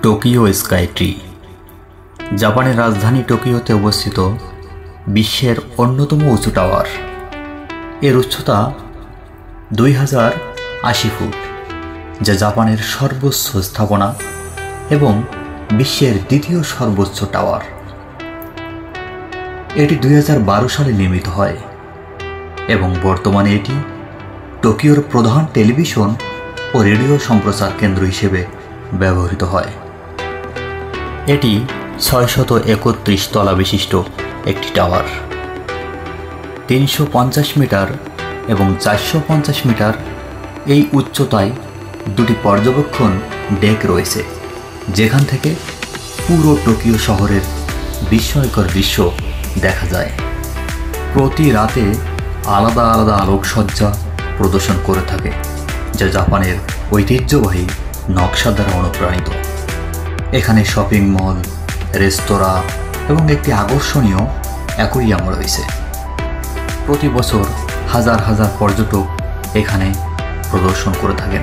Tokyo sky tree জাপানের রাজধানী টোকিওতে অবস্থিত বিশ্বের অন্যতম উঁচু টাওয়ার। এর উচ্চতা 2080 ফুট, যা জাপানের সর্বোচ্চ স্থাপনা এবং বিশ্বের দ্বিতীয় সর্বোচ্চ টাওয়ার। এটি 2012 সালে নির্মিত হয় এবং বর্তমানে এটি টোকিওর প্রধান টেলিভিশন ও রেডিও সম্প্রচার কেন্দ্র হিসেবে ব্যবহৃত হয়। এটি 631 তলা বিশিষ্ট একটি টাওয়ার। 350 মিটার এবং 450 মিটার এই উচ্চতায় দুটি পর্যবেক্ষণ ডেক রয়েছে, যেখান থেকে পুরো টোকিও শহরের বিস্ময়কর দৃশ্য দেখা যায়। প্রতি রাতে আলাদা আলাদা আলোকসজ্জা প্রদর্শন করে থাকে, যা জাপানের ঐতিহ্যবাহী নকশা দ্বারা অনুপ্রাণিত। এখানে শপিং মল, রেস্তোরাঁ এবং একটি আকর্ষণীয় অ্যাকোয়ারিয়াম রয়েছে। প্রতি বছর হাজার হাজার পর্যটক এখানে প্রদর্শন করে থাকেন।